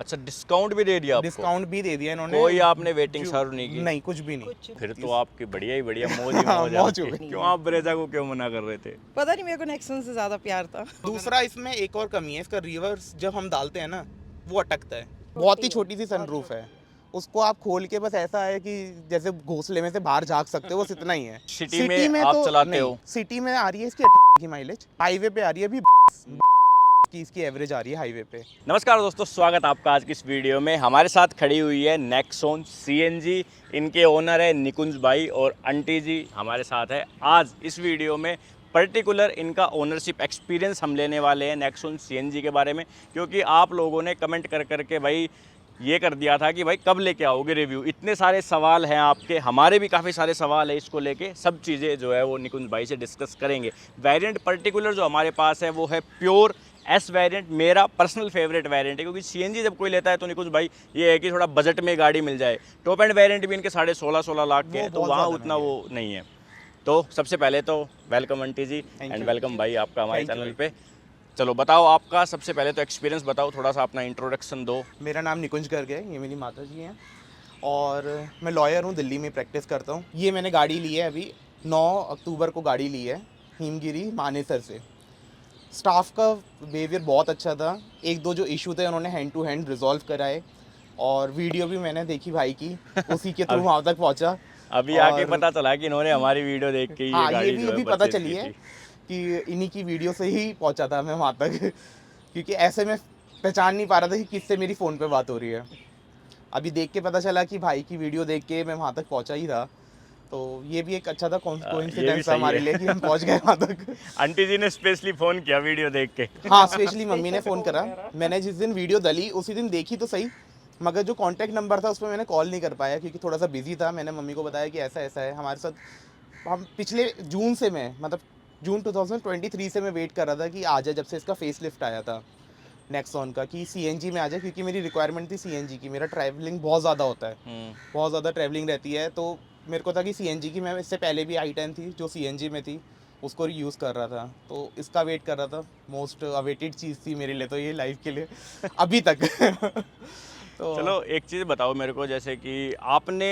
अच्छा, डिस्काउंट भी दे दिया आपको? डिस्काउंट भी दे दिया इन्होंने। कोई आपने वेटिंग सर्व नहीं की? नहीं, कुछ भी नहीं। फिर तो आपकी बढ़िया ही बढ़िया मौज ही हाँ, मौज है मौज हो आपकी। गई। क्यों आप ब्रेजा को क्यों मना कर रहे थे? पता नहीं, मेरे को नेक्सन से ज्यादा प्यार था। दूसरा इसमें एक और कमी है, इसका रिवर्स जब हम डालते हैं ना वो अटकता है। बहुत ही छोटी सी सनरूफ है, उसको आप खोल के बस ऐसा है कि जैसे घोंसले में से बाहर झांक सकते हो, बस इतना ही है। सिटी में आप चलाते हो? सिटी में आ रही है इसकी की माइलेज, हाईवे पे आ रही है अभी की इसकी एवरेज आ रही है हाईवे पे। नमस्कार दोस्तों, स्वागत आपका आज की इस वीडियो में। हमारे साथ खड़ी हुई है नेक्सॉन सीएनजी, इनके ओनर है निकुंज भाई और आंटी जी हमारे साथ है। आज इस वीडियो में पर्टिकुलर इनका ओनरशिप एक्सपीरियंस हम लेने वाले हैं नेक्सॉन सीएनजी के बारे में, क्योंकि आप लोगों ने कमेंट कर करके भाई ये कर दिया था कि भाई कब लेके आओगे रिव्यू। इतने सारे सवाल हैं आपके, हमारे भी काफ़ी सारे सवाल है इसको लेके। सब चीज़ें जो है वो निकुंज भाई से डिस्कस करेंगे। वेरिएंट पर्टिकुलर जो हमारे पास है वो है प्योर एस वेरिएंट, मेरा पर्सनल फेवरेट वेरिएंट है, क्योंकि सीएनजी जब कोई लेता है तो निकुंज भाई ये है कि थोड़ा बजट में गाड़ी मिल जाए। टॉप एंड वेरिएंट भी इनके 16.5 लाख के हैं, तो वहाँ उतना वो नहीं है। तो सबसे पहले तो welcome auntie ji and welcome भाई आपका हमारे चैनल पे। चलो बताओ आपका सबसे पहले तो एक्सपीरियंस बताओ, थोड़ा सा अपना इंट्रोडक्शन दो। मेरा नाम निकुंज गर्ग है, ये मेरी माता जी हैं और मैं लॉयर हूँ, दिल्ली में प्रैक्टिस करता हूँ। ये मैंने गाड़ी ली है अभी 9 अक्टूबर को गाड़ी ली है हिमगिरी मानेसर से। स्टाफ का बिहेवियर बहुत अच्छा था। एक दो जो इशू थे उन्होंने हैंड टू हैंड रिजॉल्व कराए और वीडियो भी मैंने देखी भाई की, उसी के थ्रू वहाँ तक पहुँचा। अभी आके पता चला कि इन्होंने हमारी वीडियो देख के ये गाड़ी जो है पता चली है कि इन्हीं की वीडियो से ही पहुंचा था मैं वहाँ तक, क्योंकि ऐसे में पहचान नहीं पा रहा था कि किससे मेरी फ़ोन पे बात हो रही है। अभी देख के पता चला कि भाई की वीडियो देख के मैं वहाँ तक पहुँचा ही था, तो ये भी एक अच्छा था कोइंसिडेंस था हमारे लिए कि हम पहुँच गए वहाँ तक। आंटी जी ने स्पेशली फ़ोन किया वीडियो देख के? हाँ, स्पेशली मम्मी ने फ़ोन करा। मैंने जिस दिन वीडियो डली उसी दिन देखी तो सही, मगर जो कॉन्टैक्ट नंबर था उस पर मैंने कॉल नहीं कर पाया क्योंकि थोड़ा सा बिजी था। मैंने मम्मी को बताया कि ऐसा ऐसा है हमारे साथ। हम पिछले जून से मैं मतलब जून 2023 से मैं वेट कर रहा था कि आ जाए, जब से इसका फेस लिफ्ट आया था नेक्सॉन का, कि सीएनजी में आ जाए, क्योंकि मेरी रिक्वायरमेंट थी सीएनजी की। मेरा ट्रैवलिंग बहुत ज़्यादा होता है, बहुत ज़्यादा ट्रैवलिंग रहती है, तो मेरे को था कि सीएनजी की, मैं इससे पहले भी i10 थी जो सीएनजी में थी, उसको यूज़ कर रहा था, तो इसका वेट कर रहा था। मोस्ट अवेटेड चीज़ थी मेरे लिए तो ये लाइफ के लिए अभी तक। तो चलो एक चीज़ बताओ मेरे को, जैसे कि आपने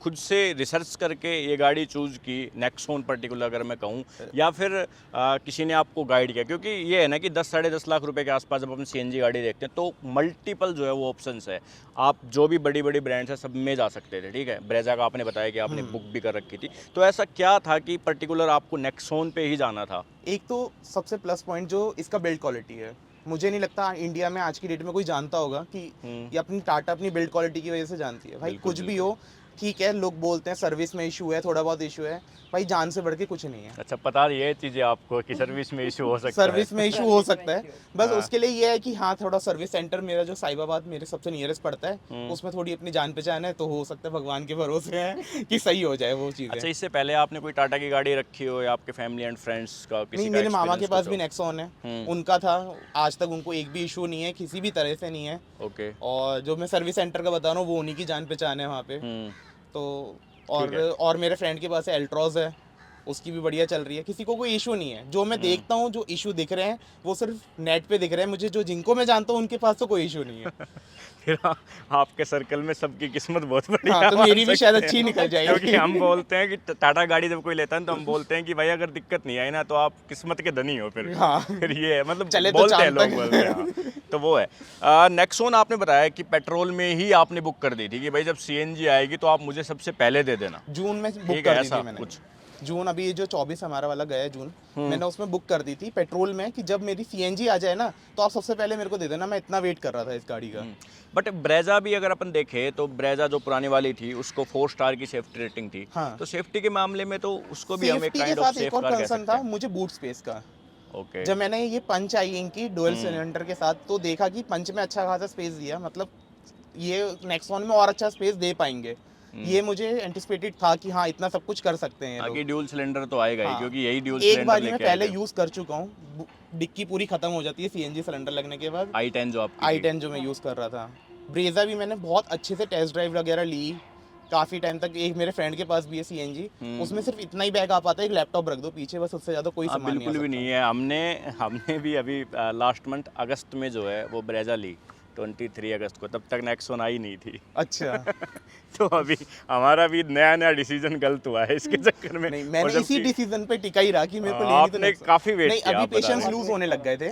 खुद से रिसर्च करके ये गाड़ी चूज़ की नेक्सॉन पर्टिकुलर अगर मैं कहूँ, या फिर किसी ने आपको गाइड किया? क्योंकि ये है ना कि 10-10.5 लाख रुपए के आसपास जब अपन सीएनजी गाड़ी देखते हैं तो मल्टीपल जो है वो ऑप्शंस है। आप जो भी बड़ी बड़ी ब्रांड्स है सब में जा सकते थे, ठीक है। ब्रेजा का आपने बताया कि आपने बुक भी कर रखी थी, तो ऐसा क्या था कि पर्टिकुलर आपको नेक्सॉन पे ही जाना था? एक तो सबसे प्लस पॉइंट जो इसका बिल्ड क्वालिटी है, मुझे नहीं लगता इंडिया में आज की डेट में कोई जानता होगा कि ये अपनी टाटा अपनी बिल्ड क्वालिटी की वजह से जानती है। भाई कुछ भी हो ठीक है, लोग बोलते हैं सर्विस में इशू है, थोड़ा बहुत इशू है, भाई जान से बढ़ के कुछ नहीं है। अच्छा, पता ये चीज़ें आपको कि सर्विस में इशू हो सकता है? सर्विस में इशू हो सकता है, बस उसके लिए ये है कि हाँ, थोड़ा सर्विस सेंटर मेरा जो साहिबाबाद मेरे सबसे नियरेस्ट पड़ता है, उसमें थोड़ी अपनी जान पहचान है, तो हो सकता है भगवान के भरोसे है कि सही हो जाए वो चीज़। अच्छा, इससे पहले आपने कोई टाटा की गाड़ी रखी हो या आपके फैमिली एंड फ्रेंड्स का किसी नहीं, का? मेरे मामा के पास तो भी नेक्सॉन है, उनका था, आज तक उनको एक भी इशू नहीं है, किसी भी तरह से नहीं है। ओके। और जो मैं सर्विस सेंटर का बता रहा हूँ वो उन्हीं की जान पहचान है वहाँ पे। तो और मेरे फ्रेंड के पास एल्ट्रॉज है, उसकी भी बढ़िया चल रही है, किसी को कोई इशू नहीं है। जो मैं देखता हूँ जो इशू दिख रहे हैं वो सिर्फ नेट पे दिख रहे हैं मुझे, जो जिनको मैं जानता हूँ उनके पास तो कोई इशू नहीं है। फिर आपके सर्कल में सबकी किस्मत बहुत बढ़िया। हाँ, तो मेरी भी शायद अच्छी निकल जाएगी। क्योंकि हम बोलते हैं कि टाटा गाड़ी जब कोई लेता है तो हम बोलते हैं कि भाई अगर दिक्कत नहीं आई ना तो आप किस्मत के धनी हो। फिर हाँ, फिर ये है, मतलब चले बोलते तो हैं लोग, बोलते हैं। हाँ। तो वो है। नेक्सॉन आपने बताया कि पेट्रोल में ही आपने बुक कर दी थी कि भाई जब सीएनजी आएगी तो आप मुझे सबसे पहले दे देना। जून में बुक कर दी थी मैंने कुछ जून, अभी जो 24 हमारा वाला गया जून, मैंने उसमें बुक कर दी थी पेट्रोल में कि जब मेरी सीएनजी आ जाए ना तो आप सबसे पहले मेरे को दे देना। मैं इतना वेट कर रहा था इस गाड़ी का। बट ब्रेजा भी अगर अपन देखें तो ब्रेजा जो पुरानी वाली थी उसको 4 स्टार की सेफ्टी रेटिंग थी। हाँ। तो सेफ्टी के मामले में तो उसको भी हम एक सेफ्टी के काइंड ऑफ साथ एक और सेफगार्ड कह कंसर्न सकते था हैं। मुझे बूट स्पेस का। ओके। जब मैंने ये पंच आई इनकी डुअल सिलेंडर के साथ तो देखा कि पंच में अच्छा खासा स्पेस दिया, मतलब ये नेक्सॉन में और अच्छा स्पेस दे पाएंगे, ये मुझे एंटिसिपेटेड था कि हाँ इतना सब कुछ कर सकते हैं आगे ड्यूल सिलेंडर तो आएगा ही, क्योंकि यही ड्यूल एक सिलेंडर बार मैं लेके पहले आएगा। यूज़ कर चुका हूँ, डिक्की पूरी खत्म हो जाती है सीएनजी सिलेंडर लगने के बाद। i10 जो आपकी थी। i10 जो मैं यूज़ कर रहा था। ब्रेजा भी मैंने बहुत अच्छे से टेस्ट ड्राइव वगैरह ली काफ़ी टाइम तक। एक मेरे फ्रेंड के पास भी है सीएनजी, उसमें सिर्फ इतना ही बैग आ पाता है, एक लैपटॉप रख दो पीछे, बस उससे ज़्यादा कोई सामान नहीं आ बिल्कुल भी सकता। नहीं है। हमने भी अभी लास्ट मंथ अगस्त में जो है वो ब्रेजा ली, 23 अगस्त को, तब तक नेक्सॉन आई नहीं थी। अच्छा। तो अभी हमारा भी नया नया डिसीजन गलत हुआ है इसके चक्कर में। नहीं, और मैंने इसी जबकि डिसीजन पे टिका ही रहा कि मेरे को लेनी तो आपने Nexon। काफ़ी वेट नहीं, किया, अभी आप बता पेशेंस रहे लूज होने लग गए थे।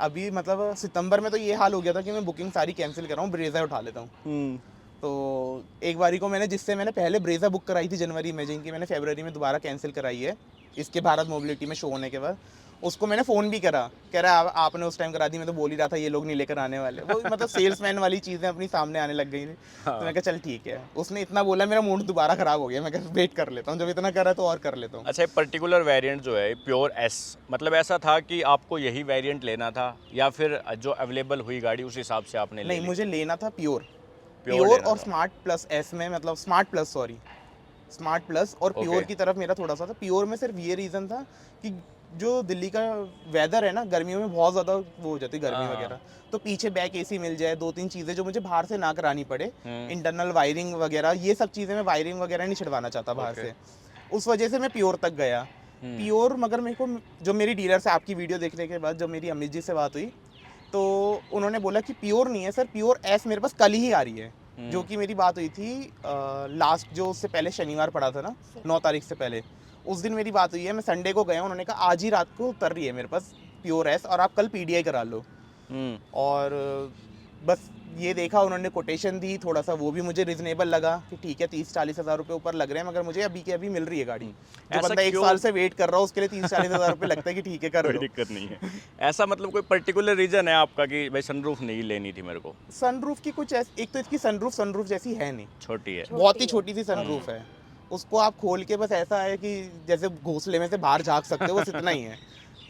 अभी मतलब सितंबर में तो ये हाल हो गया था कि मैं बुकिंग सारी कैंसिल कर रहा हूँ, ब्रेजा उठा लेता हूँ। हम्म, तो एक बारी को जिससे मैंने पहले ब्रेजा बुक कराई थी जनवरी में, जिनकी मैंने फरवरी में दोबारा कैंसिल कराई है इसके भारत मोबिलिटी में शो होने के बाद, उसको मैंने फ़ोन भी करा, कह रहा है आपने उस टाइम करा दी, मैं तो बोल ही रहा था ये लोग नहीं लेकर आने वाले। वो मतलब सेल्समैन वाली चीज़ें अपनी सामने आने लग गई थी। तो मैं कहा चल ठीक है, उसने इतना बोला मेरा मूड दोबारा ख़राब हो गया, मैं कहा वेट कर लेता हूँ, जब इतना करा तो और कर लेता हूँ। अच्छा, पर्टिकुलर वेरिएंट जो है प्योर एस, मतलब ऐसा था कि आपको यही वेरिएंट लेना था या फिर जो अवेलेबल हुई गाड़ी उस हिसाब से आपने ले नहीं, ली? मुझे लेना था प्योर प्योर लेना और था। स्मार्ट प्लस एस में, मतलब स्मार्ट प्लस और प्योर Okay. की तरफ मेरा थोड़ा सा था। प्योर में सिर्फ ये रीज़न था कि जो दिल्ली का वेदर है ना, गर्मियों में बहुत ज़्यादा वो हो जाती है गर्मी हाँ। वगैरह, तो पीछे बैक एसी मिल जाए, 2-3 चीज़ें जो मुझे बाहर से ना करानी पड़े, हम्म। इंटरनल वायरिंग वगैरह, ये सब चीज़ें मैं वायरिंग वगैरह नहीं छिड़वाना चाहता बाहर Okay. से, उस वजह से मैं प्योर तक गया। प्योर मगर मेरे को जो मेरी डीलर से आपकी वीडियो देखने के बाद जब मेरी अमित जी से बात हुई, तो उन्होंने बोला कि प्योर नहीं है सर, प्योर एस मेरे पास कल ही आ रही है। जो कि मेरी बात हुई थी लास्ट, जो उससे पहले शनिवार पड़ा था ना, 9 तारीख से पहले, उस दिन मेरी बात हुई है। मैं संडे को गया, उन्होंने कहा आज ही रात को उतर रही है मेरे पास प्योर एस और आप कल पीडीआई करा लो। और बस ये देखा, उन्होंने कोटेशन दी, थोड़ा सा वो भी मुझे रिजनेबल लगा कि ठीक है 30-40 हज़ार रुपये ऊपर लग रहे हैं, मगर मुझे अभी के अभी मिल रही है गाड़ी। जो ऐसा बंदा 1 क्यों? साल से वेट कर रहा हो उसके लिए 30-40 हज़ार रुपये लगता है कि ठीक है कर कोई लो। दिक्कत नहीं है। ऐसा मतलब कोई पर्टिकुलर रीजन है आपका कि भाई सनरूफ नहीं लेनी थी मेरे को? सनरूफ की कुछ एक तो इसकी सनरूफ जैसी है नहीं, छोटी है। बहुत ही छोटी सी सनरूफ है। उसको आप खोल के बस ऐसा है कि जैसे घोंसले में से बाहर झांक सकते हो, बस इतना ही है।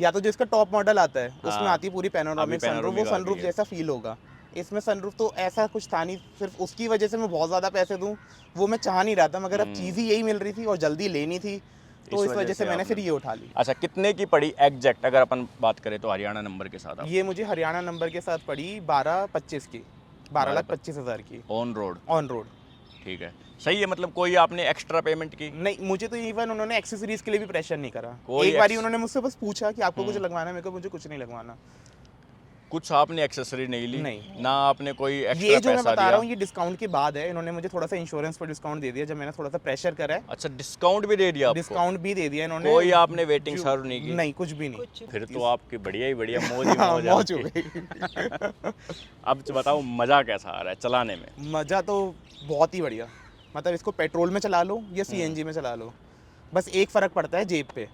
या तो जो इसका टॉप मॉडल आता है उसमें हाँ, आती है पूरी पैनोरामिक सनरूफ, वो panoramic आ सनरूफ गई है। जैसा फील होगा। इसमें सनरूफ तो ऐसा कुछ था नहीं, सिर्फ उसकी वजह से मैं बहुत ज़्यादा पैसे दूं वो मैं चाह नहीं रहा था, मगर अब चीज़ ही यही मिल रही थी और जल्दी लेनी थी, तो इस वजह से मैंने फिर ये उठा ली। अच्छा, कितने की पड़ी एग्जैक्ट अगर अपन बात करें तो हरियाणा नंबर के साथ? ये मुझे हरियाणा नंबर के साथ पड़ी 12,25 की, 12,25,000 की ऑन रोड? On road. ठीक है, सही है। मतलब कोई आपने एक्स्ट्रा पेमेंट की? नहीं, मुझे तो इवन उन्होंने एक्सेसरीज के लिए भी प्रेशर नहीं करा। कोई एक बारी उन्होंने मुझसे बस पूछा कि आपको कुछ लगवाना है, मेरे को मुझे कुछ नहीं लगवाना। कुछ आपने एक्सेसरी नहीं ली? नहीं। ना आपने कोई एक्स्ट्रा ये जो मैं पैसा बता रहा दिया? हूँ ये डिस्काउंट के बाद है, इन्होंने मुझे थोड़ा सा इंश्योरेंस पर डिस्काउंट दे दिया जब मैंने थोड़ा सा प्रेशर करा है। अच्छा, डिस्काउंट भी दे दिया आपको? डिस्काउंट भी दे दिया इन्होंने। कोई आपने वेटिंग सर्व नहीं की? नहीं, कुछ भी नहीं। फिर तो आपकी बढ़िया ही बढ़िया मौज ही हाँ, मौज है मौज हो आपकी। गई। अब बताओ मज़ा कैसा आ रहा है चलाने में? मज़ा तो बहुत ही बढ़िया, मतलब इसको पेट्रोल में चला लो या सीएनजी में चला लो, बस एक फ़र्क पड़ता है जेब पे,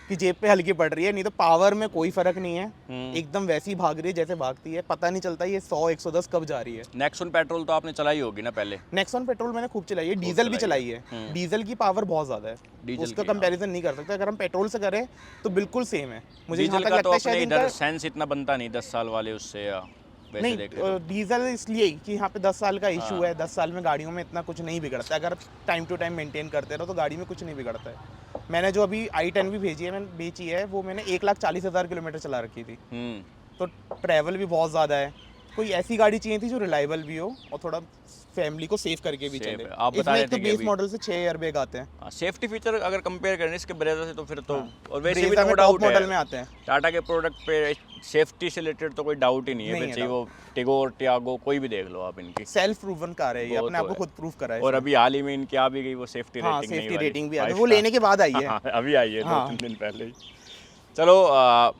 कि जेब पे हल्की पड़ रही है, नहीं तो पावर में कोई फ़र्क नहीं है। एकदम वैसी भाग रही है जैसे भागती है, पता नहीं चलता ये 100-110 कब जा रही है। नेक्सॉन पेट्रोल तो आपने चलाई होगी ना पहले? नेक्सॉन पेट्रोल मैंने खूब चलाई है, डीजल भी चलाई है। डीजल की पावर बहुत ज़्यादा है, डीजल उसका की, हाँ। कंपैरिजन नहीं कर सकते। अगर हम पेट्रोल से करें तो बिल्कुल सेम है। मुझे जहाँ डीजल तक का तो लगता है अपने शायद इधर इनका सेंस इतना बनता नहीं 10 साल वाले उससे, या वैसे नहीं, देखें तो। डीजल इसलिए कि यहाँ पे 10 साल का इशू हाँ। है। 10 साल में गाड़ियों में इतना कुछ नहीं बिगड़ता है, अगर टाइम टू टाइम मेंटेन करते रहो तो गाड़ी में कुछ नहीं बिगड़ता है। मैंने जो अभी i10 भी भेजी है, मैंने बेची है, वो मैंने 1,40,000 किलोमीटर चला रखी थी, तो ट्रैवल भी बहुत ज़्यादा है। कोई ऐसी गाड़ी चाहिए थी जो रिलायबल भी हो और थोड़ा फैमिली को सेव करके भी Safe चले। है। आप बता इसमें रहे एक तो थे कि बेस अभी- मॉडल से 6 एयरबैग आते हैं। सेफ्टी फीचर अगर कंपेयर करें इसके ब्रेजा से तो फिर तो, और वैसे भी ब्रेजा नो में डाउट टॉप मॉडल है में आते हैं। टाटा के प्रोडक्ट पे सेफ्टी से रिलेटेड तो कोई डाउट ही नहीं है। नहीं फिर है चाहे वो टिगोर, टियागो कोई भी देख लो आप इनकी। सेल्फ प्रूवन कार है ये, वो अपने तो आप को है। खुद प्रूव करा है और इसने। अभी हाल ही में इनकी आ भी गई वो सेफ्टी हाँ, रेटिंग, सेफ्टी रेटिंग भी आ आती है, वो लेने के बाद आई है। हाँ, अभी आई है हाँ। 2-3 दिन पहले ही। चलो,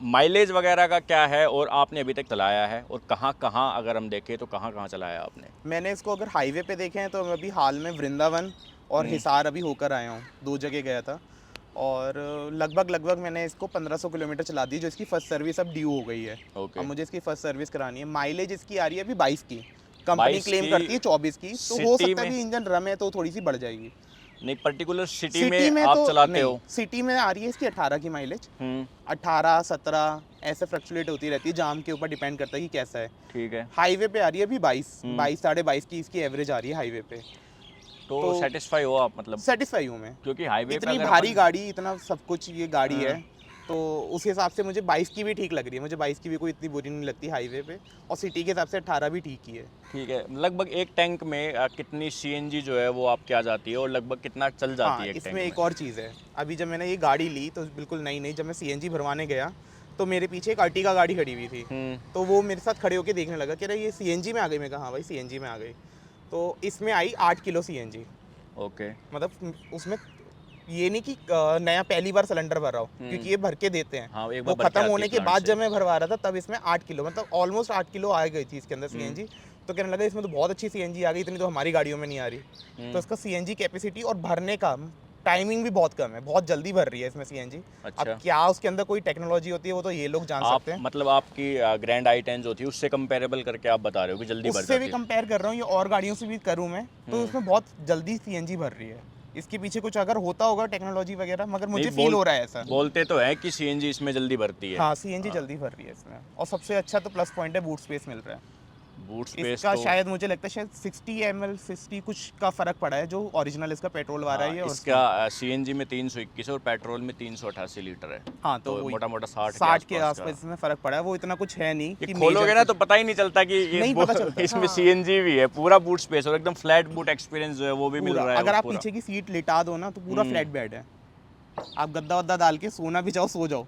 माइलेज वगैरह का क्या है और आपने अभी तक चलाया है और कहाँ कहाँ, अगर हम देखें तो कहाँ कहाँ चलाया आपने? मैंने इसको अगर हाईवे पे देखें तो मैं अभी हाल में वृंदावन और हिसार अभी होकर आया हूँ, 2 जगह गया था, और लगभग मैंने इसको 1500 किलोमीटर चला दी, जो इसकी फर्स्ट सर्विस अब ड्यू हो गई है। ओके। अब मुझे इसकी फर्स्ट सर्विस करानी है। माइलेज इसकी आ रही है अभी 22 की, कंपनी 22 क्लेम की करती है 24 की, तो हो सिटी सकता है में? भी इंजन रम है तो थोड़ी सी बढ़ जाएगी। नहीं, पर्टिकुलर सिटी सिटी में में आप तो चलाते नहीं, हो? सिटी में आ रही है इसकी 18 की माइलेज, हम्म, 18, 17 ऐसे फ्लक्चुएट होती रहती है, जाम के ऊपर डिपेंड करता है कि कैसा है। ठीक है। हाईवे पे आ रही है अभी 22, 22 की इसकी एवरेज आ रही है हाईवे पे। तो सेटिस्फाई हो आप मतलब? सेटिस्फाई हूँ मैं, क्योंकि हाईवे पे इतनी अगर भारी अपन- गाड़ी, इतना सब कुछ ये गाड़ी हाँ। है, तो उस हिसाब से मुझे 22 की भी ठीक लग रही है। मुझे 22 की भी कोई इतनी बुरी नहीं लगती हाईवे पे, और सिटी के हिसाब से 18 भी ठीक ही है। ठीक है। लगभग एक टैंक में कितनी सीएनजी जो है वो आपके आ जाती है और लगभग कितना चल जाती हाँ, है एक इसमें टैंक एक और चीज़ है, अभी जब मैंने ये गाड़ी ली तो बिल्कुल नई जब मैं सीएनजी भरवाने गया तो मेरे पीछे एक अर्टिगा गाड़ी खड़ी हुई थी, तो वो मेरे साथ खड़े होके देखने लगा, कह रहा ये सीएनजी में आ गई। मैं कहा हाँ भाई सीएनजी में आ गई। तो इसमें आई 8 किलो सीएनजी। ओके। मतलब उसमें ये नहीं कि नया पहली बार सिलेंडर भर रहा हूँ, क्योंकि ये भर के देते हैं। हाँ, एक वो बार भर के खत्म आती होने है के प्लांट बाद से। जब मैं भरवा रहा था तब इसमें 8 किलो, मतलब ऑलमोस्ट 8 किलो आ गई थी इसके अंदर सीएनजी। तो कहने लगा इसमें तो बहुत अच्छी सीएनजी आ गई, इतनी तो हमारी गाड़ियों में नहीं आ रही। तो इसका सीएनजी कैपेसिटी और भरने का टाइमिंग भी बहुत कम है, बहुत जल्दी भर रही है इसमें सीएनजी। अच्छा। अब क्या उसके अंदर कोई टेक्नोलॉजी होती है वो तो ये लोग जान आप सकते हैं। मतलब आपकी ग्रैंड आई10 जो थी उससे कंपेरेबल करके आप बता रहे हो कि जल्दी भर उससे जाती भी है। कंपेयर कर रहा हूँ, ये और गाड़ियों से भी करूँ मैं तो उसमें बहुत जल्दी सीएनजी भर रही है। इसके पीछे कुछ अगर होता होगा टेक्नोलॉजी वगैरह, मगर मुझे नहीं, फील हो रहा है ऐसा। बोलते तो है कि सीएनजी इसमें जल्दी भरती है। हाँ सीएनजी जल्दी भर रही है इसमें, और सबसे अच्छा तो प्लस पॉइंट है बूट स्पेस मिल रहा है। बूट स्पेस इसका तो शायद मुझे लगता है शायद 60 ml 60 कुछ का फर्क पड़ा है, जो ओरिजिनल इसका पेट्रोल वाला है। और इसका सीएनजी में 321 और पेट्रोल में 388 लीटर है। हाँ तो वही। मोटा मोटा 60 के आसपास इसमें फर्क पड़ा है। वो इतना कुछ है नहीं ये कि खोलोगे major ना कुछ- तो पता ही नहीं चलता कि ये नहीं पता चलता। इसमें सीएनजी भी है, पूरा बूट स्पेस और एकदम फ्लैट बूट एक्सपीरियंस जो है वो भी मिल पूरा, रहा है अगर आप पूरा। पीछे की सीट लिटा दो ना तो पूरा फ्लैट बेड है, आप गद्दा वद्दा डाल के सोना भी चाहो सो जाओ।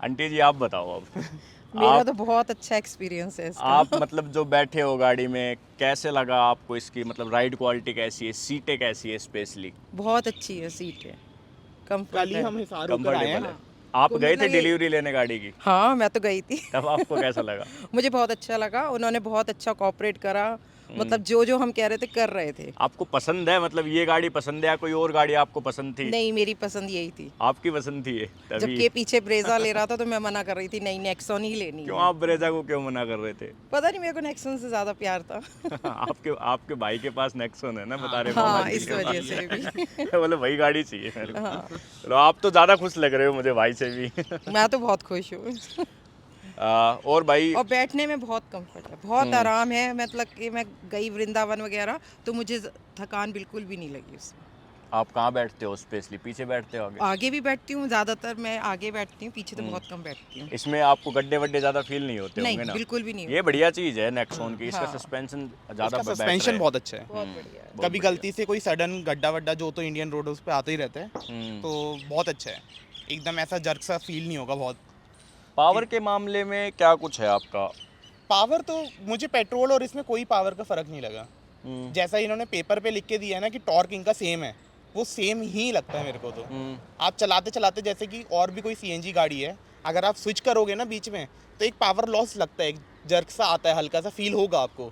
आंटी जी आप बताओ अब मेरा तो बहुत अच्छा एक्सपीरियंस है इसका। आप मतलब जो बैठे हो गाड़ी में कैसे लगा आपको, इसकी मतलब राइड क्वालिटी कैसी है, सीटें कैसी है स्पेशली? बहुत अच्छी है सीट है, कल कंफर्ट ही है। हम हिसार होकर आए कंफर्टेबल हैं। है। आप तो गए थे मतलब ये- डिलीवरी लेने गाड़ी की, हाँ मैं तो गई थी। तब आपको कैसा लगा? मुझे बहुत अच्छा लगा, उन्होंने बहुत अच्छा कोऑपरेट करा, मतलब जो जो हम कह रहे थे कर रहे थे। आपको पसंद है, मतलब ये गाड़ी पसंद है या कोई और गाड़ी आपको पसंद थी? नहीं मेरी पसंद यही थी। आपकी पसंद थी ये तभी? जबकि पीछे ब्रेजा ले रहा था तो मैं मना कर रही थी, नहीं नेक्सॉन ही लेनी क्यों है। आप ब्रेजा को क्यों मना कर रहे थे? पता नहीं मेरे को नेक्सॉन से ज्यादा प्यार था। आपके भाई के पास नेक्सॉन है ना, बता रहे हाँ मामा जी इस के वजह पास। से भी। बोले वही गाड़ी चाहिए मेरे को। हाँ चलो आप तो ज़्यादा खुश लग रहे हो मुझे भाई से भी। मैं तो बहुत खुश हूँ। और भाई और बैठने में बहुत कंफर्ट है, बहुत आराम है। मतलब कि मैं गई वृंदावन वगैरह तो मुझे थकान बिल्कुल भी नहीं लगी उसमें। आप कहाँ बैठते हो स्पेशली, पीछे बैठते हो आगे? आगे भी बैठती हूँ, ज़्यादातर मैं आगे बैठती हूँ, पीछे तो बहुत कम बैठती हूँ। इसमें आपको गड्ढे वड्ढे ज़्यादा फील नहीं होते नहीं होंगे ना? बिल्कुल भी नहीं। ये बढ़िया चीज़ है नेक्सॉन की, इसका हाँ। सस्पेंशन ज़्यादा इसका सस्पेंशन बहुत अच्छा है। बहुत बढ़िया है। कभी गलती से कोई सडन गड्ढा वड्डा जो तो इंडियन रोड उस पे आते ही रहते हैं, तो बहुत अच्छा है। एकदम ऐसा जर्क सा फील नहीं होगा बहुत। पावर के मामले में क्या कुछ है आपका? पावर तो मुझे पेट्रोल और इसमें कोई पावर का फर्क नहीं लगा। जैसा इन्होंने पेपर पे लिख के दिया है ना कि टॉर्क इनका सेम है, वो सेम ही लगता है मेरे को। तो आप चलाते चलाते जैसे कि और भी कोई सीएनजी गाड़ी है, अगर आप स्विच करोगे ना बीच में तो एक पावर लॉस लगता है, एक जर्क सा आता है, हल्का सा फील होगा आपको,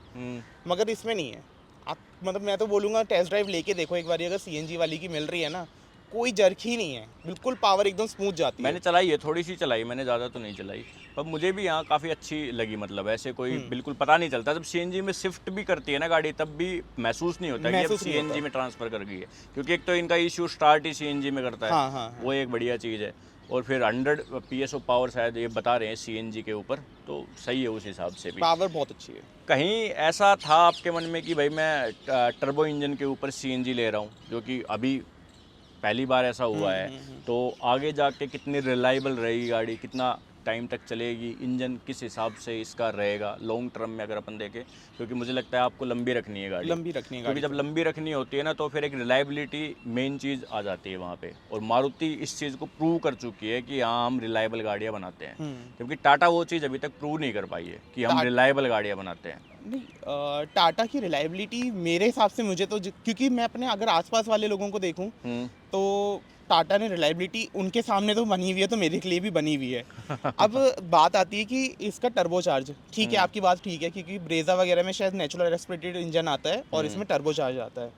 मगर इसमें नहीं है। आप मतलब मैं तो बोलूँगा टेस्ट ड्राइव लेके देखो एक बार, अगर सीएनजी वाली की मिल रही है ना, कोई जर्क ही नहीं है, बिल्कुल पावर एकदम स्मूथ जाती है। मैंने चलाई है, थोड़ी सी चलाई, मैंने ज़्यादा तो नहीं चलाई, पर मुझे भी यहाँ काफ़ी अच्छी लगी। मतलब ऐसे कोई बिल्कुल पता नहीं चलता, जब सीएनजी में शिफ्ट भी करती है ना गाड़ी तब भी महसूस नहीं होता कि अब महसूस नहीं सीएनजी में ट्रांसफ़र कर गई है, क्योंकि एक तो इनका इशू स्टार्ट ही सीएनजी में करता है। हाँ, हाँ, हाँ। वो एक बढ़िया चीज़ है। और फिर 100 PS ऑफ पावर शायद ये बता रहे हैं सीएनजी के ऊपर, तो सही है उस हिसाब से भी। पावर बहुत अच्छी है। कहीं ऐसा था आपके मन में कि भाई मैं टर्बो इंजन के ऊपर सीएनजी ले रहा हूँ, जो कि अभी पहली बार ऐसा हुआ है, तो आगे जाके कितनी रिलायबल रहेगी गाड़ी, कितना टाइम तक चलेगी, इंजन किस हिसाब से इसका रहेगा लॉन्ग टर्म में अगर अपन देखें? क्योंकि मुझे लगता है आपको लंबी रखनी है गाड़ी, लंबी रखनी है क्योंकि गाड़ी। जब लंबी रखनी होती है ना तो फिर एक रिलायबिलिटी मेन चीज़ आ जाती है वहाँ पे, और मारुति इस चीज़ को प्रूव कर चुकी है कि हाँ हम रिलायबल गाड़ियाँ बनाते हैं, जबकि टाटा वो चीज़ अभी तक प्रूव नहीं कर पाई है कि हम रिलायबल गाड़ियाँ बनाते हैं। नहीं, टाटा की रिलायबिलिटी मेरे हिसाब से मुझे तो क्योंकि मैं अपने अगर आसपास वाले लोगों को देखूं तो टाटा ने रिलायबिलिटी उनके सामने तो बनी हुई है, तो मेरे के लिए भी बनी हुई है। अब बात आती है कि इसका टर्बो चार्ज, ठीक है आपकी बात ठीक है, क्योंकि ब्रेजा वगैरह में शायद नेचुरल एस्पिरेटेड इंजन आता है और इसमें टर्बो चार्ज आता है।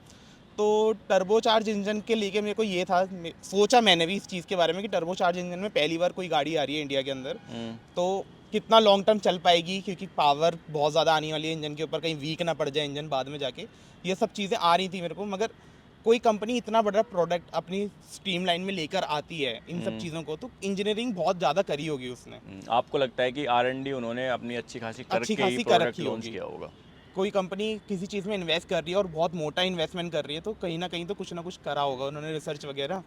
तो टर्बो चार्ज इंजन के लेके मेरे को ये था, सोचा मैंने भी इस चीज़ के बारे में कि टर्बो चार्ज इंजन में पहली बार कोई गाड़ी आ रही है इंडिया के अंदर, तो कितना लॉन्ग टर्म चल पाएगी, क्योंकि पावर बहुत ज़्यादा आने वाली है इंजन के ऊपर, कहीं वीक ना पड़ जाए इंजन बाद में जाके। ये सब चीज़ें आ रही थी मेरे को, मगर कोई कंपनी इतना बड़ा प्रोडक्ट अपनी स्ट्रीमलाइन में लेकर आती है इन सब चीज़ों को, तो इंजीनियरिंग बहुत ज़्यादा करी होगी उसने। आपको लगता है कि R&D उन्होंने अपनी अच्छी खासी करके ही कर प्रोडक्ट रखी लॉन्च होगी। किया होगा? कोई कंपनी किसी चीज़ में इन्वेस्ट कर रही है और बहुत मोटा इन्वेस्टमेंट कर रही है, तो कहीं ना कहीं तो कुछ ना कुछ करा होगा उन्होंने, रिसर्च वगैरह।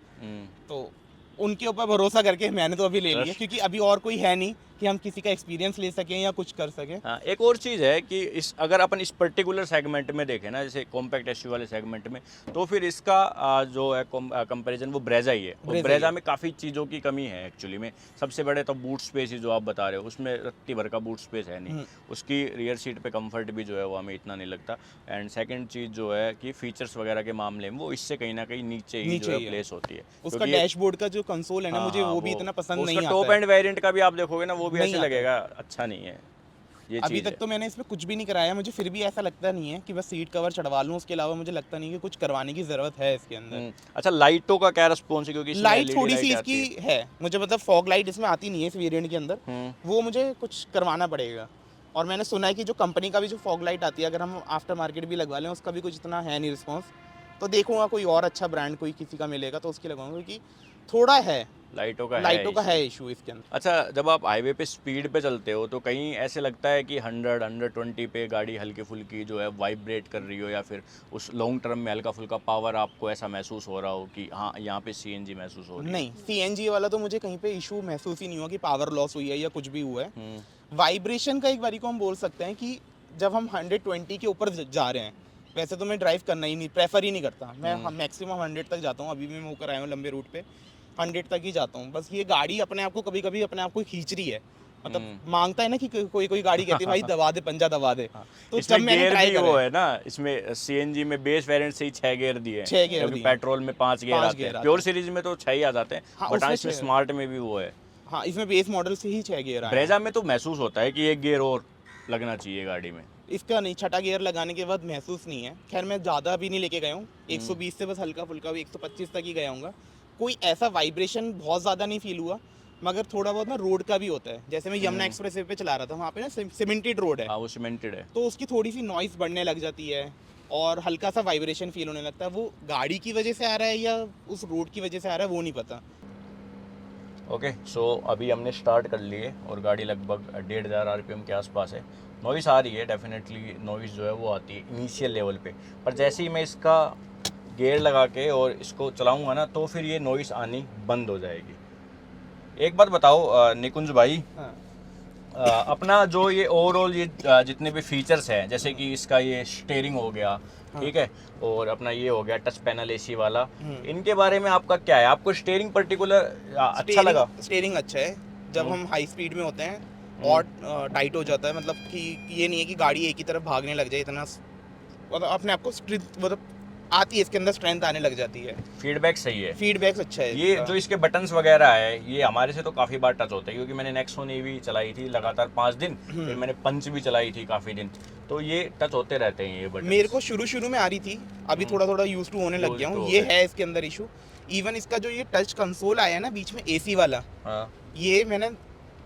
तो उनके ऊपर भरोसा करके मैंने तो अभी ले लिया, क्योंकि अभी और कोई है नहीं कि हम किसी का एक्सपीरियंस ले सकें या कुछ कर सकें। हाँ, एक और चीज़ है कि इस अगर अपन इस पर्टिकुलर सेगमेंट में देखें ना, जैसे कॉम्पैक्ट एसयूवी वाले सेगमेंट में, तो फिर इसका जो है कंपैरिजन वो ब्रेजा ही है। और ब्रेजा ब्रेजा ही है। में काफ़ी चीज़ों की कमी है एक्चुअली में। सबसे बड़े तो बूट स्पेस ही जो आप बता रहे हो, उसमें रत्ती भर का बूट स्पेस है नहीं। उसकी रियर सीट पे कंफर्ट भी जो है वो हमें इतना नहीं लगता। एंड सेकंड चीज़ जो है कि फीचर्स वगैरह के मामले में वो इससे कहीं ना कहीं नीचे ही जो है प्लेस होती है। उसका डैशबोर्ड का जो कंसोल है ना, मुझे वो भी इतना पसंद नहीं आता। टॉप एंड वेरिएंट का भी आप देखोगे ना, वो भी नहीं ऐसे आता। लगेगा अच्छा नहीं है। ये अभी चीज़ तक है। तो मैंने इसमें कुछ भी नहीं कराया, मुझे फिर भी ऐसा लगता नहीं है कि बस सीट कवर चढ़वा लूँ, उसके अलावा मुझे लगता नहीं कि कुछ करवाने की ज़रूरत है इसके अंदर। अच्छा, लाइटों का क्या रिस्पॉन्स है, क्योंकि इसमें लाइट LED थोड़ी सी लाइट आती इसकी है, मुझे मतलब फॉग लाइट इसमें आती नहीं है इस वेरिएंट के अंदर, वो मुझे कुछ करवाना पड़ेगा। और मैंने सुना है कि जो कंपनी का भी जो फॉग लाइट आती है, अगर हम आफ्टर मार्केट भी लगवा लें, उसका भी कुछ इतना है नहीं रिस्पॉन्स। तो देखूंगा कोई और अच्छा ब्रांड कोई किसी का मिलेगा तो उसकी लगाऊंगा, क्योंकि थोड़ा है लाइटों का है इशू इसके अंदर। अच्छा, जब आप हाईवे पे स्पीड पे चलते हो तो कहीं ऐसे लगता है कि 100-120 पे गाड़ी हल्की फुल्की जो है वाइब्रेट कर रही हो, या फिर उस लॉन्ग टर्म में हल्का फुल्का पावर आपको ऐसा महसूस हो रहा हो कि हाँ यहाँ पे सीएनजी महसूस हो रही है? नहीं, सीएनजी वाला तो मुझे कहीं पे इशू महसूस ही नहीं हुआ कि पावर लॉस हुई है या कुछ भी हुआ है। वाइब्रेशन का एक बारी को हम बोल सकते हैं कि जब हम 120 के ऊपर जा रहे हैं, वैसे तो मैं ड्राइव करना ही नहीं, प्रेफर ही नहीं करता मैं, मैक्सिमम 100 तक जाता हूँ। अभी भी मैं होकर आया हूँ लंबे रूट पे, 100 तक ही जाता हूँ। बस ये गाड़ी अपने आप को कभी कभी अपने आप को खींच रही है, मतलब मांगता है ना कि कोई गाड़ी कहती है भाई दबा दे, पंजा दबा दे। तो इसमें जब मैंने गियर ट्राई भी वो करा है ना, इसमें सीएनजी में बेस वेरिएंट से ही 6 गियर दिए हैं, 6 गियर जबकि दिए हैं। पेट्रोल में 5 गियर 5 आते गियर हैं। आते प्योर हैं। सीरीज में तो 6 ही आ जाते हैं, हाँ, बट हाँ उसमें इसमें 6 स्मार्ट में भी वो है। हाँ, इसमें बेस मॉडल से ही 6 गियर आए हैं। ब्रेजा में तो महसूस होता है कि एक गियर और लगना चाहिए गाड़ी में। इसका नहीं, छठा गियर लगाने के बाद महसूस नहीं है। खैर मैं ज़्यादा भी नहीं लेके गया हूँ, 120 से बस हल्का फुल्का भी 125 तक ही गया हूँ। कोई ऐसा वाइब्रेशन बहुत ज़्यादा नहीं फील हुआ, मगर थोड़ा बहुत ना रोड का भी होता है। जैसे मैं यमुना एक्सप्रेस वे पे चला रहा था, वहाँ पे ना सीमेंटेड रोड है, हाँ, वो सीमेंटेड है। तो उसकी थोड़ी सी नॉइस बढ़ने लग जाती है और हल्का सा वाइब्रेशन फील होने लगता है। वो गाड़ी की वजह से आ रहा है या उस रोड की वजह से आ रहा है वो नहीं पता। ओके, सो अभी हमने स्टार्ट कर लिए और गाड़ी लगभग 1500 आरपीएम के आसपास है। नॉइस आ रही है, डेफिनेटली नॉइस जो है वो आती है इनिशियल लेवल पे, पर जैसे ही मैं इसका गियर लगा के और इसको चलाऊंगा ना, तो फिर ये नॉइस आनी बंद हो जाएगी। एक बात बताओ निकुंज भाई, हाँ, अपना जो ये ओवरऑल ये जितने भी फीचर्स हैं, जैसे कि इसका ये स्टीयरिंग हो गया, ठीक है, और अपना ये हो गया टच पैनल एसी वाला, इनके बारे में आपका क्या है? आपको स्टीयरिंग पर्टिकुलर अच्छा लगा? स्टीयरिंग अच्छा है। जब हम हाई स्पीड में होते हैं और टाइट हो जाता है, मतलब कि ये नहीं है कि गाड़ी एक ही तरफ भागने लग जाए, इतना मतलब अपने आप को स्ट्रेंथ मतलब आती है, इसके अंदर स्ट्रेंथ आने लग जाती है। फीडबैक सही है, फीडबैक अच्छा है ये इसका। जो इसके बटन्स वगैरह है, ये हमारे से तो काफ़ी बार टच होते हैं, क्योंकि मैंने नेक्सॉन ईवी चलाई थी लगातार 5 दिन, फिर मैंने पंच भी चलाई थी काफ़ी दिन, तो ये टच होते रहते हैं ये बटन। मेरे को शुरू में आ रही थी, अभी थोड़ा थोड़ा यूज टू होने लग गया हूँ। ये है इसके अंदर इशू। इवन इसका जो ये टच कंसोल आया है ना बीच में एसी वाला, ये मैंने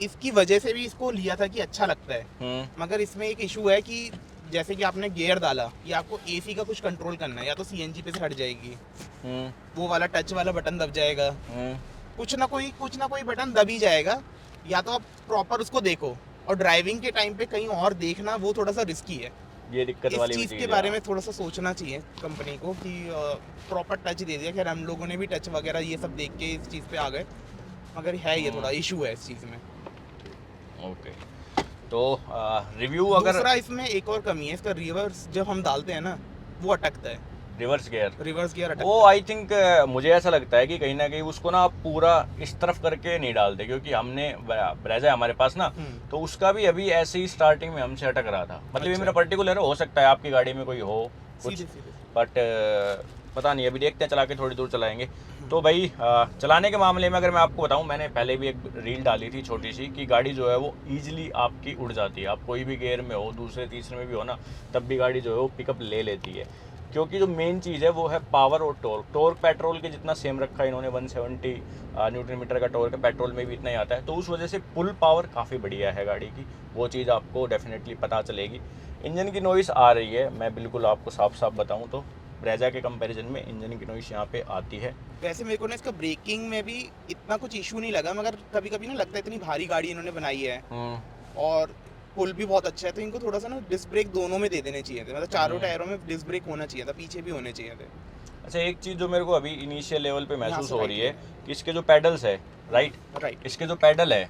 इसकी वजह से भी इसको लिया था कि अच्छा लगता है, मगर इसमें एक इशू है कि जैसे कि आपने गियर डाला, या आपको एसी का कुछ कंट्रोल करना है, या तो सीएनजी पे से हट जाएगी, वो वाला टच वाला बटन दब जाएगा, कुछ ना कोई बटन दब ही जाएगा, या तो आप प्रॉपर उसको देखो। और ड्राइविंग के टाइम पे कहीं और देखना वो थोड़ा सा रिस्की है। ये दिक्कत वाली इस चीज़ के बारे में थोड़ा सा सोचना चाहिए कंपनी को कि प्रॉपर टच दे दिया। खैर हम लोगों ने भी टच वगैरह ये सब देख के इस चीज़ पे आ गए, मगर है ये थोड़ा इशू है इस चीज़ में। ओके, तो रिव्यू अगर दूसरा इसमें एक और कमी है, इसका रिवर्स जब हम डालते हैं ना वो अटकता है, रिवर्स गियर अटकता वो आई थिंक मुझे ऐसा लगता है कि कहीं ना कहीं उसको ना आप पूरा इस तरफ करके नहीं डालते, क्योंकि हमने ब्रेजा हमारे पास ना, तो उसका भी अभी ऐसे ही स्टार्टिंग में हमसे अटक रहा था। मतलब ये मेरा पर्टिकुलर हो सकता है आपकी गाड़ी में कोई हो कुछ, बट पता नहीं, अभी देखते हैं, चला के थोड़ी दूर चलाएंगे। तो भाई चलाने के मामले में अगर मैं आपको बताऊं, मैंने पहले भी एक रील डाली थी छोटी सी कि गाड़ी जो है वो ईजिली आपकी उड़ जाती है। आप कोई भी गियर में हो, दूसरे तीसरे में भी हो ना, तब भी गाड़ी जो है वो पिकअप ले लेती है, क्योंकि जो मेन चीज़ है वो है पावर और टॉर्क पेट्रोल के जितना सेम रखा है इन्होंने, 170 न्यूटन मीटर का टॉर्क पेट्रोल में भी इतना ही आता है, तो उस वजह से पुल पावर काफ़ी बढ़िया है गाड़ी की, वो चीज़ आपको डेफिनेटली पता चलेगी। इंजन की नॉइस आ रही है, मैं बिल्कुल आपको साफ साफ बताऊँ तो ब्रेजा के कंपैरिजन में इंजन की नॉइस यहाँ पे आती है। वैसे मेरे को ना इसका ब्रेकिंग में भी इतना कुछ इशू नहीं लगा, मगर कभी कभी ना लगता है इतनी भारी गाड़ी इन्होंने बनाई है और पुल भी बहुत अच्छा है, तो इनको थोड़ा सा ना डिस्क ब्रेक दोनों में दे देने चाहिए थे, मतलब चारों टायरों में डिस्क ब्रेक होना चाहिए था, पीछे भी होने चाहिए थे। अच्छा, एक चीज़ जो मेरे को अभी इनिशियल लेवल पे महसूस से हो right रही है कि इसके जो पैडल्स है, राइट, राइट, इसके जो पैडल है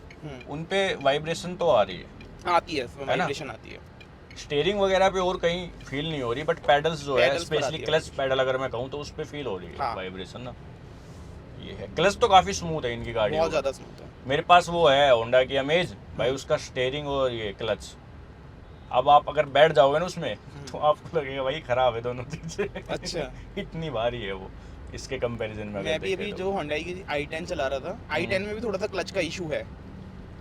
उन पे वाइब्रेशन तो आ रही है आती है, ना? वाइब्रेशन आती है। स्टेयरिंग वगैरह पे और कहीं फील नहीं हो रही, बट पैडल्स जो है Pedals पर स्पेशली आती है क्लच पैडल अगर मैं कहूँ तो उस पे फील हो रही है हाँ। वाइब्रेशन ना। ये है, क्लच तो काफ़ी स्मूथ है इनकी गाड़ी बहुत ज़्यादा स्मूथ है। मेरे पास वो है होंडा की अमेज भाई, उसका स्टेयरिंग और ये क्लच, अब आप अगर बैठ जाओगे ना उसमें तो आपको लगेगा भाई खराब है दोनों चीजें। अच्छा। इतनी भारी है वो इसके कंपैरिजन में। मैं भी अभी जो होंडाई की i10 चला रहा था, i10 में भी थोड़ा सा क्लच का इशू है।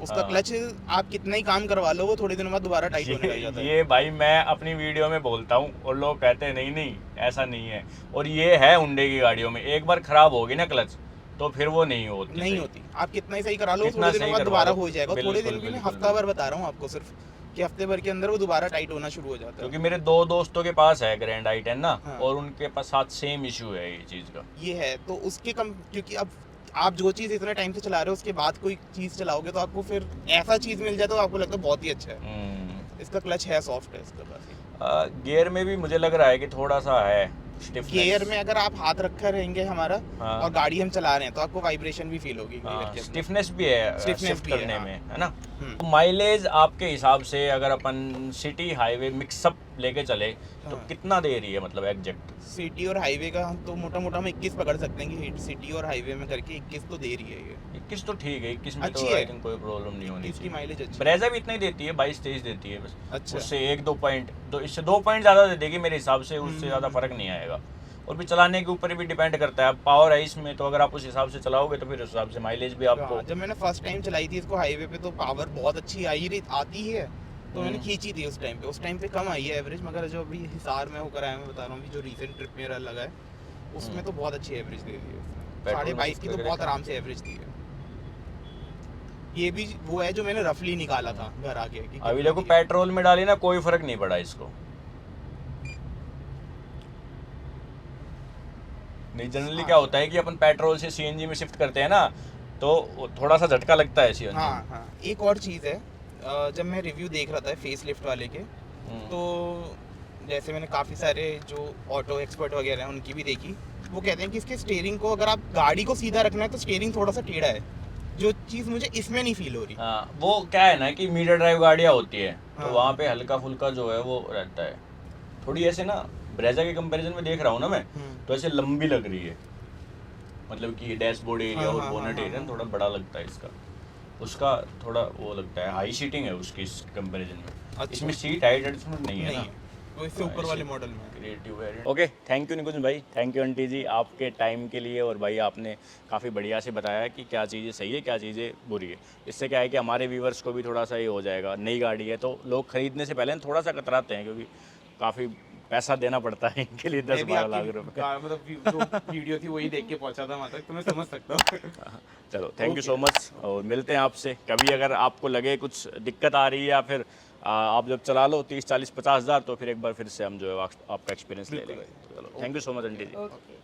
उसका हाँ। क्लच आप कितना ही काम करवा लो, वो थोड़े दिनों बाद दोबारा टाइट होने लग जाता है। ये भाई मैं अपनी वीडियो में बोलता हूँ और लोग कहते हैं नहीं नहीं ऐसा नहीं है, और ये है हुंडई की गाड़ियों में, एक बार खराब होगी ना क्लच तो फिर वो नहीं होती नहीं सही। होती, आप कितना ही सही करा लो, कितना थोड़े दिनों सही बाद करवा दोबारा लो। हो जाएगा। थोड़े बिल्कुल, दिन भी नहीं, बिल्कुल, हफ्ता भर बता रहा हूँ आपको सिर्फ, कि हफ्ते भर के अंदर वो दोबारा टाइट होना शुरू हो जाता है। क्योंकि मेरे दो दोस्तों के पास है ग्रैंड i10 ना, हाँ। और उनके पास साथ सेम इशू है ये चीज़ का। ये है तो उसके कम, क्योंकि अब आप जो चीज़ इतने टाइम से चला रहे हो उसके बाद कोई चीज़ चलाओगे तो आपको फिर ऐसा चीज़ मिल जाए तो आपको लगता है बहुत ही अच्छा है। इसका क्लच है सॉफ्ट है इसका काफी। गियर में भी मुझे लग रहा है कि थोड़ा सा है stiffness। गियर में अगर आप हाथ रखा रहेंगे हमारा हाँ। और गाड़ी हम चला रहे हैं तो आपको वाइब्रेशन भी फील होगी गियर के अंदर। स्टिफनेस भी है Stiffness शिफ्ट भी है, करने हाँ। में, है ना। हम्म। तो माइलेज आपके हिसाब से अगर अपन सिटी हाईवे मिक्सअप लेके चले तो हाँ। कितना दे रही है, मतलब एग्जैक्ट? सिटी और हाईवे का हम तो मोटा मोटा हम 21 पकड़ सकते हैं कि सिटी और हाईवे में करके 21 तो दे रही है ये। 21 तो ठीक है, 21 में अच्छी तो आई है। थिंक कोई प्रॉब्लम नहीं होनी 21 की चाहिए। माइलेज अच्छी है। ब्रेजा भी इतना ही देती है, 22-23 देती है बस। अच्छा। उससे 1-2 पॉइंट, तो इससे 2 पॉइंट ज़्यादा दे देगी मेरे हिसाब से, उससे ज़्यादा फर्क नहीं आएगा। और भी चलाने के ऊपर भी डिपेंड करता है, अब पावर है इसमें तो अगर आप उस हिसाब से चलाओगे तो फिर उस हिसाब से माइलेज भी आपको। हाँ, जब मैंने फर्स्ट टाइम चलाई थी इसको हाईवे पे तो पावर बहुत अच्छी आती है, तो मैंने खींची थी उस टाइम पे कम आई है एवरेज, मगर जो अभी हिसार में होकर आया मैं बता रहा हूँ, जो रिसेंट ट्रिप मेरा लगा है उसमें तो बहुत अच्छी एवरेज दे दी है उसने। पेट्रोल में 22.5 की तो वगैरह बहुत का? आराम से एवरेज दी है। ये भी वो है जो मैंने रफली निकाला था घर आके कि अभी कितना देखो दिया। पेट्रोल में डाली ना, कोई फर्क नहीं पड़ा इसको। नहीं, जनरली क्या होता है कि अपन पेट्रोल से सीएनजी में शिफ्ट करते हैं ना, तो थोड़ा सा झटका लगता है सीएनजी। हाँ हाँ, एक और चीज़ है, जब मैं रिव्यू देख रहा था फेस लिफ्ट वाले के, तो जैसे मैंने काफ़ी सारे जो ऑटो एक्सपर्ट वगैरह हैं उनकी भी देखी, वो कहते हैं कि इसके स्टीयरिंग को अगर आप गाड़ी को सीधा रखना है तो स्टीयरिंग थोड़ा सा टेढ़ा है, जो चीज़ मुझे इसमें नहीं फील हो रही। हाँ, वो क्या है ना कि मीडियम ड्राइव गाड़ियाँ होती है तो हाँ। वहाँ पे हल्का फुल्का जो है वो रहता है, थोड़ी ऐसे ना ब्रेजा के कंपैरिजन में देख रहा हूँ ना मैं, तो ऐसे लंबी लग रही है, मतलब कि डैशबोर्ड एरिया हाँ, और हाँ, बोनेट हाँ, एरिया हाँ। थोड़ा बड़ा लगता है इसका, उसका थोड़ा वो लगता है, हाई सीटिंग है उसकी इस कंपैरिजन में। अच्छा। इसमें सीट हाइट एडजस्टमेंट नहीं है नहीं ना। है, वो इससे ऊपर वाले मॉडल में है। Creative variant. Okay, thank you Nikunj भाई, थैंक यू आंटी जी आपके टाइम के लिए, और भाई आपने काफ़ी बढ़िया से बताया कि क्या चीज़ें सही है क्या चीज़ें बुरी है। इससे क्या है कि हमारे व्यूवर्स को भी थोड़ा सा ये हो जाएगा, नई गाड़ी है तो लोग खरीदने से पहले थोड़ा सा कतराते हैं क्योंकि काफ़ी पैसा देना पड़ता है इनके लिए, मैं भी 10-12 आपकी लाख रुपए। मतलब जो वीडियो थी वही देख के पहुंचा था वहाँ तक, तो मैं समझ सकता हूँ। चलो, थैंक यू सो मच, और मिलते हैं आपसे कभी, अगर आपको लगे कुछ दिक्कत आ रही है या फिर आप जब चला लो 30-40-50 हज़ार तो फिर एक बार फिर से हम जो है आपका एक्सपीरियंस ले लेंगे। चलो, thank you so much auntie ji. Okay.